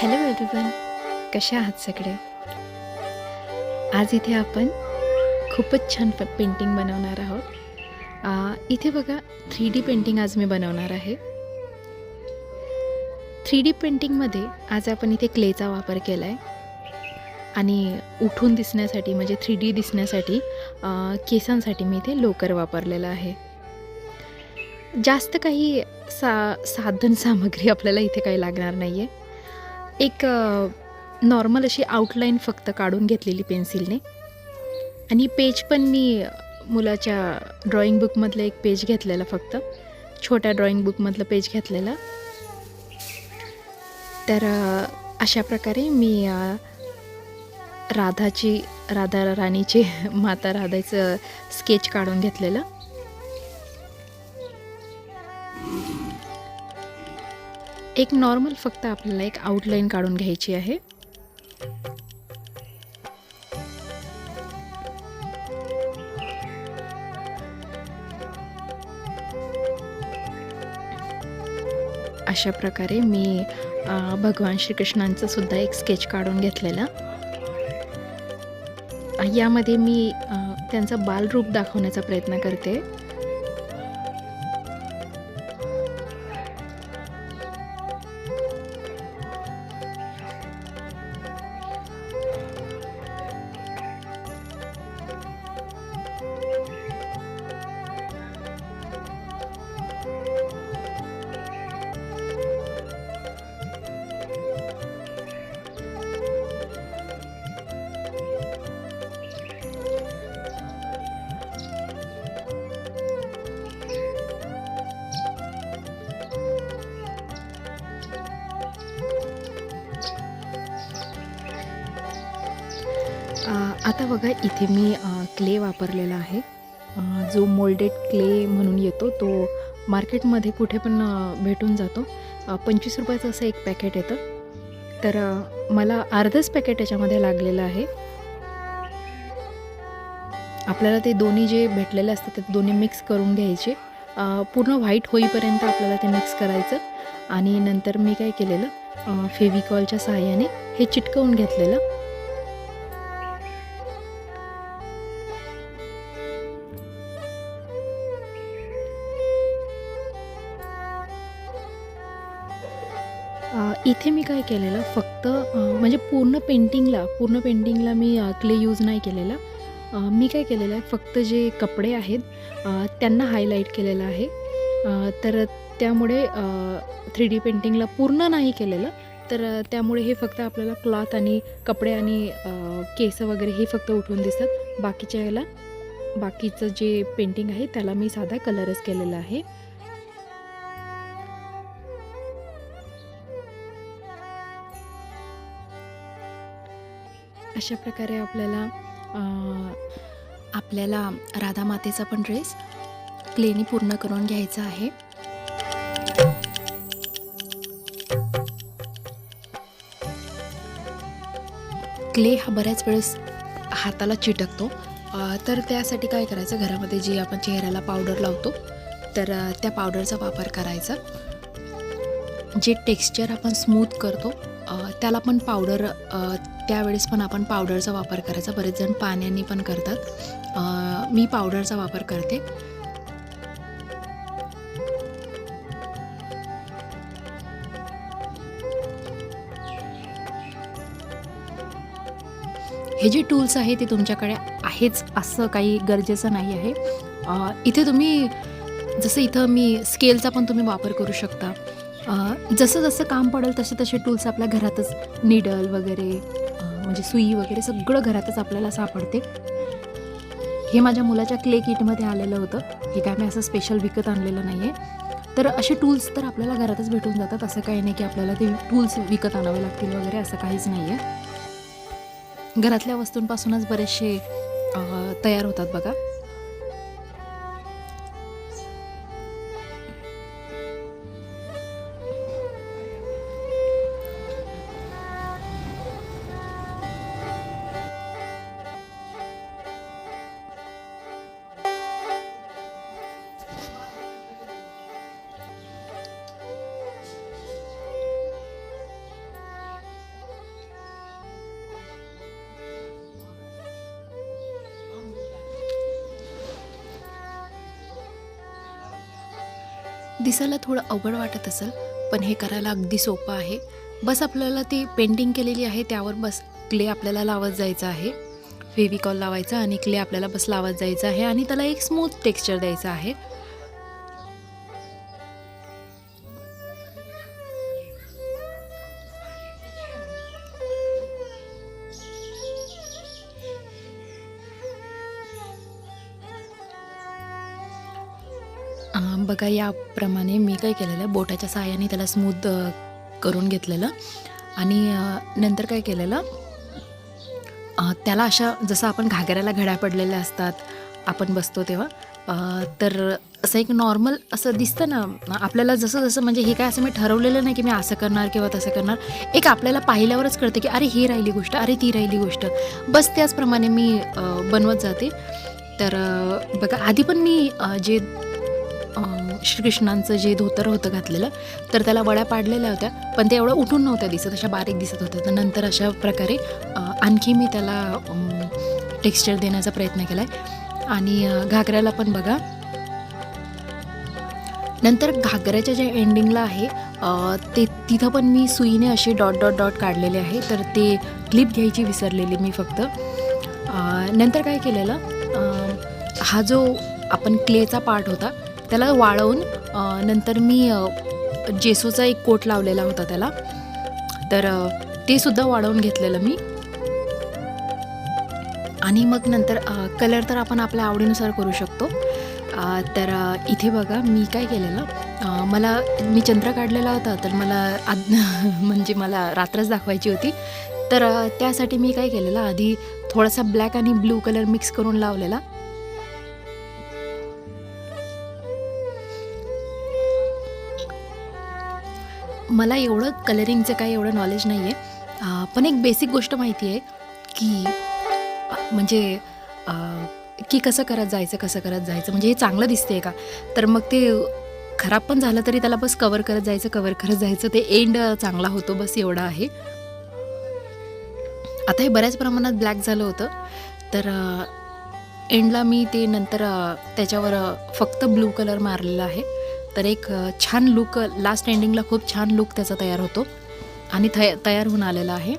Hello everyone, कसे आहात सगळे? आज इथे आपण खूपच छान पेंटिंग बनवणार आहोत. इथे बघा 3D पेंटिंग आज मी बनवणार आहे. 3D पेंटिंगमध्ये आज आपण इथे क्लेचा वापर केला आहे आणि उठून दिसण्यासाठी म्हणजे 3D दिसण्यासाठी केसांसाठी मी इथे लोकर वापरलेलं आहे. जास्त काही साधन सामग्री आपल्याला इथे काही लागणार नाही आहे. एक नॉर्मल अशी आउटलाईन फक्त काढून घेतलेली पेन्सिलने आणि पेज पण मी मुलाच्या ड्रॉइंग बुकमधलं एक पेज घेतलेलं, फक्त छोट्या ड्रॉइंग बुकमधलं पेज घेतलेलं. तर अशा प्रकारे मी राधा राणीचे माता राधाचं स्केच काढून घेतलेलं. एक नॉर्मल फक्त आपल्याला एक आउटलाईन काढून घ्यायची आहे. अशा प्रकारे मी भगवान श्रीकृष्णांचं सुद्धा एक स्केच काढून घेतलेलं. यामध्ये मी त्यांचं बालरूप दाखवण्याचा प्रयत्न करते. आता बघा इथे मी क्ले वापरलेला आहे. जो मोल्डेड क्ले म्हणून येतो, तो मार्केटमध्ये कुठे पण भेटून जातो. 25 रुपयाचं असं एक पॅकेट येतं. तर मला अर्धच पॅकेट याच्यामध्ये लागलेलं आहे. आपल्याला ते दोन्ही जे भेटलेले असतात ते दोन्ही मिक्स करून घ्यायचे. पूर्ण व्हाईट होईपर्यंत आपल्याला ते मिक्स करायचं आणि नंतर मी काय केलेलं, फेविकॉलच्या सहाय्याने हे चिटकवून घेतलेलं. इथे मी काय केलेलं, फक्त म्हणजे पूर्ण पेंटिंगला मी क्ले यूज नाही केलेला. मी काय केलेलं आहे, फक्त जे कपडे आहेत त्यांना हायलाईट केलेलं आहे. तर त्यामुळे 3D पेंटिंगला पूर्ण नाही केलेलं. तर त्यामुळे हे फक्त आपल्याला क्लॉथ आणि कपडे आणि केस वगैरे हे फक्त उठून दिसतात. बाकीचं जे पेंटिंग आहे त्याला मी साधा कलरच केलेला आहे. अशा प्रकारे आपल्याला राधा मातेचा पण ड्रेस क्लेनी पूर्ण करून घ्यायचा आहे. क्ले हा बऱ्याच वेळेस हाताला चिटकतो. तर त्यासाठी काय करायचं, घरामध्ये जी आपण चेहऱ्याला पावडर लावतो तर त्या पावडरचा वापर करायचा. जे टेक्स्चर आपण स्मूथ करतो त्याला पण त्यावेळेस पण आपण पावडरचा वापर करायचा. बरेच जण पाण्याने पण करतात. मी पावडरचा वापर करते. हे जे टूल्स आहे ते तुमच्याकडे आहेच असं काही गरजेचं नाही आहे. इथे तुम्ही इथं मी स्केलचा पण तुम्ही वापर करू शकता. जसं काम पडेल तसे टूल्स आपल्या घरातच, निडल वगैरे म्हणजे सुई वगैरे सगळं घरातच आपल्याला सापडते. हे माझ्या मुलाच्या क्ले किटमध्ये आलेलं होतं. हे काय मी असं स्पेशल विकत आणलेलं नाही आहे. तर असे टूल्स तर आपल्याला घरातच भेटून जातात. असं काही नाही की आपल्याला ते टूल्स विकत आणावे लागतील वगैरे, असं काहीच नाही आहे. घरातल्या वस्तूंपासूनच बरेचसे तयार होतात बघा. दिसायला थोडं अवघड वाटत असेल, पण हे करायला अगदी सोपं आहे. बस आपल्याला ती पेंटिंग केलेली आहे त्यावर बस क्ले आपल्याला लावत जायचं आहे. फेविकॉल लावायचा आणि क्ले आपल्याला बस लावत जायचं आहे आणि त्याला एक स्मूथ टेक्स्चर द्यायचं आहे. बघा याप्रमाणे मी काय केलेलं आहे, बोटाच्या सहाय्याने त्याला स्मूथ करून घेतलेलं आणि नंतर काय केलेलं, त्याला अशा जसं आपण घागऱ्याला घड्या पडलेल्या असतात आपण बसतो तेव्हा, तर असं एक नॉर्मल असं दिसतं ना आपल्याला, जसं जसं म्हणजे हे काय असं मी ठरवलेलं नाही की मी असं करणार किंवा तसं करणार. एक आपल्याला पाहिल्यावरच कळतं की अरे ही राहिली गोष्ट, अरे ती राहिली गोष्ट. बस त्याचप्रमाणे मी बनवत जाते. तर बघा आधी पण मी जे श्रीकृष्णांचं जे धोतर होतं घातलेलं, तर त्याला वड्या पाडलेल्या होत्या, पण ते एवढं उठून नव्हत्या दिसत, अशा बारीक दिसत होत्या. तर नंतर अशा प्रकारे आणखी मी त्याला टेक्स्चर देण्याचा प्रयत्न केला आहे. आणि घागऱ्याला पण बघा, नंतर घागऱ्याच्या ज्या एंडिंगला आहे ते तिथं पण मी सुईने असे डॉट डॉट डॉट काढलेले आहे. तर ते क्लिप घ्यायची विसरलेली मी फक्त. नंतर काय केलेलं, हा जो आपण क्लेचा पार्ट होता त्याला वाळवून नंतर मी जेसूचा एक कोट लावलेला होता त्याला, तर ते सुद्धा वाळवून घेतलेलं मी. आणि मग नंतर कलर तर आपण आपल्या आवडीनुसार करू शकतो. तर इथे बघा मी काय केलेलं, मी चंद्र काढलेला होता, तर मला म्हणजे मला रात्रच दाखवायची होती. तर त्यासाठी मी काय केलेलं, आधी थोडासा ब्लॅक आणि ब्लू कलर मिक्स करून लावलेला. मला एवढं कलरिंगचं काही एवढं नॉलेज नाही आहे, पण एक बेसिक गोष्ट माहिती आहे की म्हणजे की कसं करत जायचं म्हणजे हे चांगलं दिसते का, तर मग ते खराब पण झालं तरी त्याला बस कवर करत जायचं, ते एंड चांगला होतो, बस एवढं आहे. आता हे बऱ्याच प्रमाणात ब्लॅक झालं होतं, तर एंडला मी ते नंतर त्याच्यावर फक्त ब्लू कलर मारलेला आहे. तर एक छान लुक लास्ट एंडिंगला खूप छान लुक त्याचा तयार होतो आणि तयार होऊन आलेला आहे.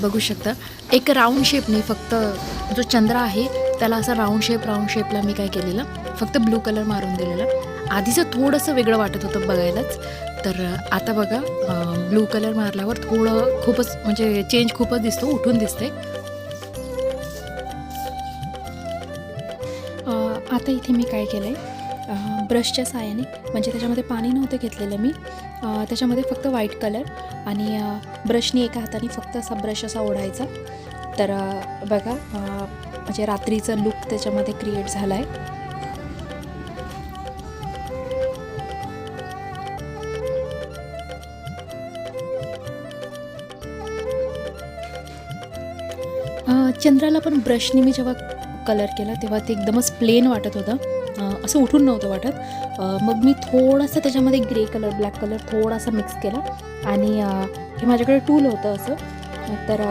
बघू शकता एक राऊंड शेपने, फक्त जो चंद्र आहे त्याला असं राऊंड शेपला मी काय केलेलं, फक्त ब्लू कलर मारून दिलेलं. आधीचं थोडंसं वेगळं वाटत होतं बघायलाच, तर आता बघा ब्लू कलर मारल्यावर थोडं खूपच म्हणजे चेंज खूपच दिसतो, उठून दिसते. आता इथे मी काय केलं आहे, ब्रशच्या साहाय्याने, म्हणजे त्याच्यामध्ये पाणी नव्हतं घेतलेलं मी, त्याच्यामध्ये फक्त व्हाईट कलर आणि ब्रशनी एका हाताने फक्त असा ब्रश असा ओढायचा. तर बघा म्हणजे रात्रीचा लुक त्याच्यामध्ये क्रिएट झाला आहे. चंद्राला पण ब्रशनी मी जेव्हा कलर केला तेव्हा ते एकदमच प्लेन वाटत होतं, असं उठून नव्हतं वाटत. मग मी थोडासा त्याच्यामध्ये ग्रे कलर ब्लॅक कलर थोडासा मिक्स केला आणि हे माझ्याकडे टूल होतं असं, तर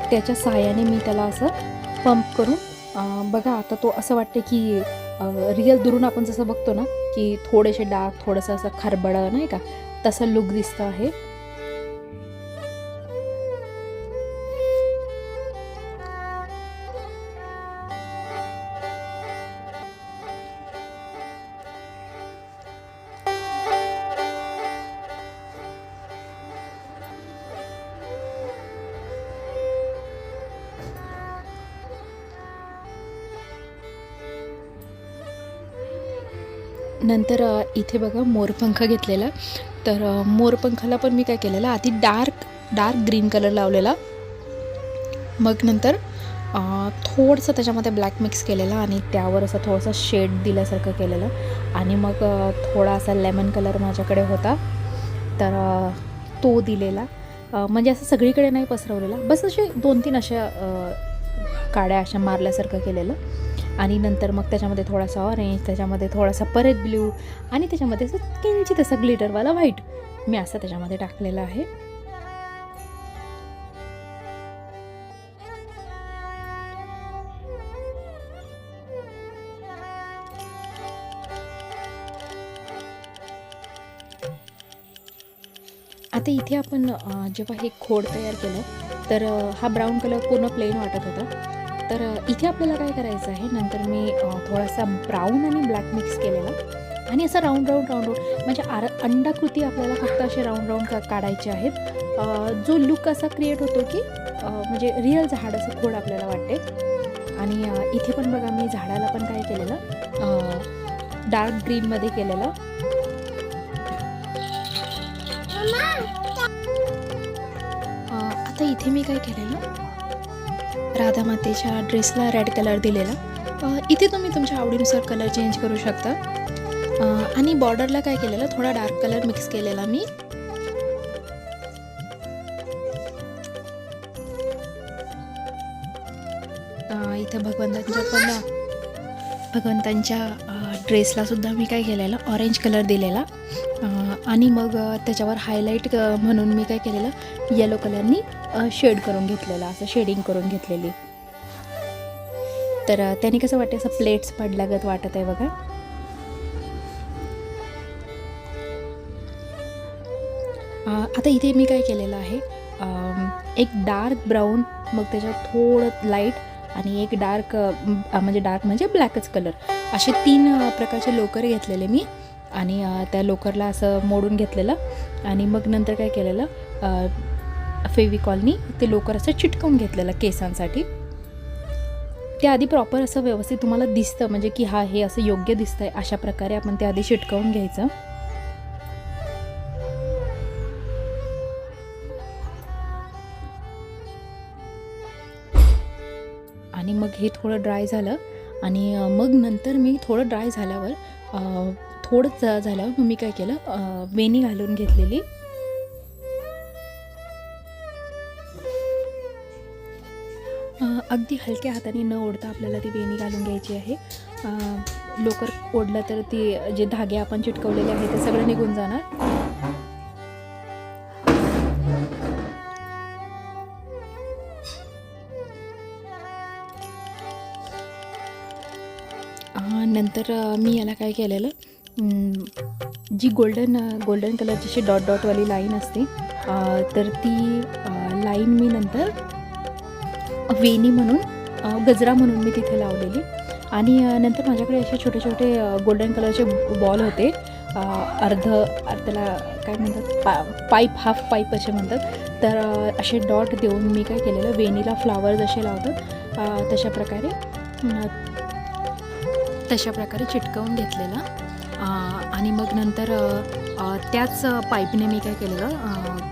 त्याच्या साहाय्याने मी त्याला असं पंप करून बघा आता तो असं वाटतं की रिअल दुरून आपण जसं बघतो ना की थोडेसे डार्क, थोडंसं असं खरबडं नाही का, तसं लुक दिसतं आहे. नंतर इथे बघा मोरपंख घेतलेला, तर मोरपंखाला पण मी काय केलेलं, आधी डार्क ग्रीन कलर लावलेला, मग नंतर थोडंसं त्याच्यामध्ये ब्लॅक मिक्स केलेलं आणि त्यावर असं थोडंसं शेड दिल्यासारखं केलेलं आणि मग थोडा असा लेमन कलर माझ्याकडे होता तर तो दिलेला. म्हणजे असं सगळीकडे नाही पसरवलेला, बस असे 2-3 अशा काड्या अशा मारल्यासारखं केलेलं आणि नंतर मग त्याच्यामध्ये थोडासा ऑरेंज, त्याच्यामध्ये थोडासा परत ब्ल्यू आणि त्याच्यामध्ये असं किंचित असं ग्लिटरवाला व्हाईट मी असं त्याच्यामध्ये टाकलेलं आहे. आता इथे आपण जेव्हा हे खोड तयार केलं तर हा ब्राऊन कलर पूर्ण प्लेन वाटत होता. तर इथे आपल्याला काय करायचं आहे, नंतर मी थोडासा ब्राऊन आणि ब्लॅक मिक्स केलेला आणि असं राऊंड म्हणजे अंडाकृती आपल्याला फक्त असे राऊंड काढायचे आहेत. जो लुक असा क्रिएट होतो की म्हणजे रिअल झाड असं खोड आपल्याला वाटते. आणि इथे पण बघा मी झाडाला पण काय केलेलं, डार्क ग्रीनमध्ये केलेलं. आता इथे मी काय केलेलं, राधा मातेच्या ड्रेसला रेड कलर दिलेला. इथे तुम्ही तुमच्या आवडीनुसार कलर चेंज करू शकता. आणि बॉर्डरला काय केलेलं, थोडा डार्क कलर मिक्स केलेला मी. इथे भगवंतांच्या ड्रेसला सुद्धा मी काय केलेलं, ऑरेंज कलर दिलेला. आणि मग त्याच्यावर हायलाईट म्हणून मी काय केलेलं, येलो कलरनी शेड करून घेतलेला, असं शेडिंग करून घेतलेली. तर त्याने कसं वाटते, असं प्लेट्स पडल्यागत वाटत आहे बघा. आता इथे मी काय केलेलं आहे, एक डार्क ब्राऊन, मग त्याच्यात थोडं लाईट आणि एक डार्क म्हणजे ब्लॅकच कलर, असे 3 प्रकारचे लोकर घेतलेले मी. आणि त्या लोकरला असं मोडून घेतलेलं आणि मग नंतर काय केलेलं, फेविकॉलनी ते लोकर असं चिटकवून घेतलेलं केसांसाठी. ते आधी प्रॉपर असं व्यवस्थित तुम्हाला दिसतं, म्हणजे की हे असं योग्य दिसतंय अशा प्रकारे आपण ते आधी चिटकवून घ्यायचं. आणि मग हे थोडं ड्राय झालं आणि मग नंतर मी थोडं ड्राय झाल्यावर मग मी काय केलं, वेणी घालून घेतलेली. अगदी हलक्या हाताने न ओढता आपल्याला ती वेणी घालून घ्यायची आहे. लोकर ओढलं तर ती जे धागे आपण चिटकवलेले आहे ते सगळं निघून जाणार. नंतर मी याला काय केलेलं, जी गोल्डन कलरची अशी डॉटवाली लाईन असते, तर ती लाईन मी नंतर वेणी म्हणून गजरा म्हणून मी तिथे लावलेली. आणि नंतर माझ्याकडे असे छोटे छोटे गोल्डन कलरचे बॉल होते, त्याला काय म्हणतात, हाफ पाईप असे म्हणतात. तर असे डॉट देऊन मी काय केलेलं, वेणीला फ्लावर जसे लावतात तशा प्रकारे चिटकवून घेतलेलं. आणि मग नंतर त्याच पाईपने मी काय केलेलं,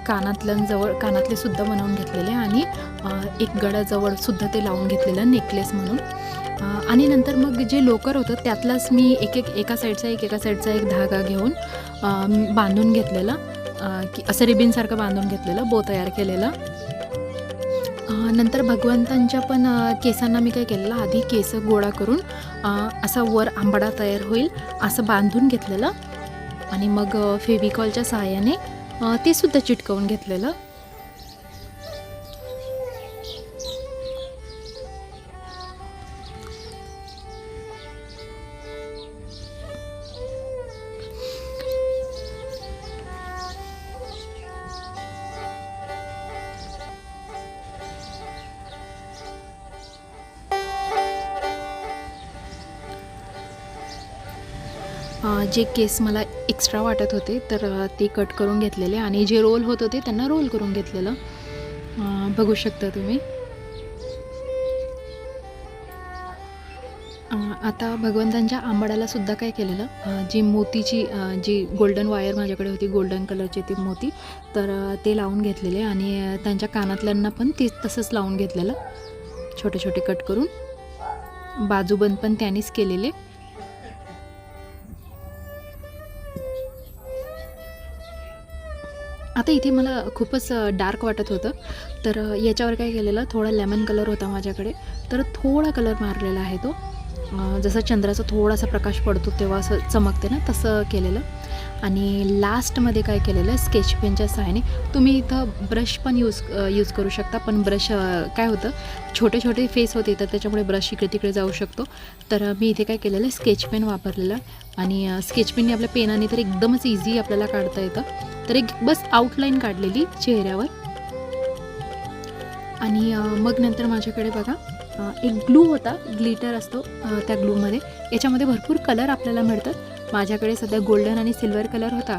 कानातले सुद्धा बनवून घेतलेले आणि एक गळ्याजवळ सुद्धा ते लावून घेतलेलं नेकलेस म्हणून. आणि नंतर मग जे लोकर होतं त्यातलाच मी एका साईडचा एक धागा घेऊन बांधून घेतलेला, की असं रिबिनसारखं बांधून घेतलेलं, बो तयार केलेलं. नंतर भगवंतांच्या पण केसांना मी काय केलेलं, आधी केस गोळा करून असा वर आंबाडा तयार होईल असं बांधून घेतलेलं आणि मग फेविकॉलच्या सहाय्याने ते सुद्धा चिटकवून घेतलेलं. जे केस मला एक्स्ट्रा वाटत होते तर ते कट करून घेतलेले आणि जे रोल होत होते त्यांना रोल करून घेतलेलं, बघू शकता तुम्ही. आता भगवंतांच्या आंबाड्याला सुद्धा काय केलेलं, जी मोतीची जी गोल्डन वायर माझ्याकडे होती, गोल्डन कलरची ती मोती, तर ते लावून घेतलेले आणि त्यांच्या कानातल्यांना पण ते तसंच लावून घेतलेलं. छोटे छोटे कट करून बाजूबंद पण त्यानेच केलेले. आता इथे मला खूपच डार्क वाटत होतं, तर याच्यावर काय केलेलं, थोडा लेमन कलर होता माझ्याकडे, तर थोडा कलर मारलेला आहे तो. जसा चंद्राचा थोडासा प्रकाश पडतो तेव्हा असं चमकते ना, तसं केलेलं. आणि लास्टमध्ये काय केलेलं, स्केच पेनच्या सहाय्याने तुम्ही इथं ब्रश पण यूज करू शकता, पण ब्रश काय होतं, छोटे छोटे फेस होते तर त्याच्यामुळे ब्रश इकडे तिकडे जाऊ शकतो. तर मी इथे काय केलेलं, स्केच पेन वापरलेलं. आणि स्केच पेनने आपल्या पेनाने तर एकदमच इझी आपल्याला काढता येतं. तर एक बस आउटलाईन काढलेली चेहऱ्यावर. आणि मग नंतर माझ्याकडे बघा एक ग्लू होता, ग्लिटर असतो त्या ग्लूमध्ये. याच्यामध्ये भरपूर कलर आपल्याला मिळतात. माझ्याकडे सध्या गोल्डन आणि सिल्वर कलर होता,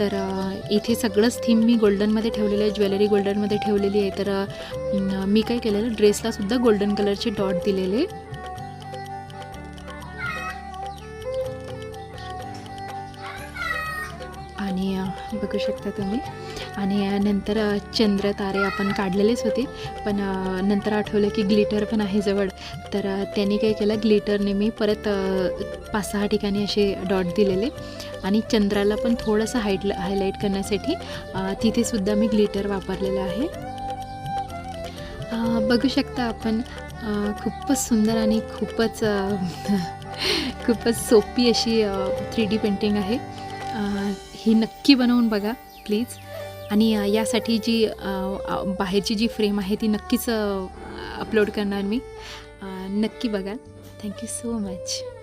तर इथे सगळंच थीम मी गोल्डनमध्ये ठेवलेलं आहे, ज्वेलरी गोल्डनमध्ये ठेवलेली आहे. तर मी काय केलेलं, ड्रेसलासुद्धा गोल्डन कलरचे डॉट दिलेले. आणि बघू शकता तुम्ही. आणि नंतर चंद्र तारे आपण काढलेलेच होते, पण नंतर आठवलं की ग्लिटर पण आहे जवळ, तर त्यांनी काय केलं, ग्लिटरने मी परत 5-6 ठिकाणी असे डॉट दिलेले. आणि चंद्राला पण थोडंसं हायलाईट करण्यासाठी तिथेसुद्धा मी ग्लिटर वापरलेलं आहे. बघू शकता आपण, खूपच सुंदर आणि खूपच खूपच सोपी अशी 3D पेंटिंग आहे. ही नक्की बनवून बघा प्लीज. आणि यासाठी जी बाहेरची जी फ्रेम आहे ती नक्कीच अपलोड करणार मी. नक्की बघा. Thank you so much.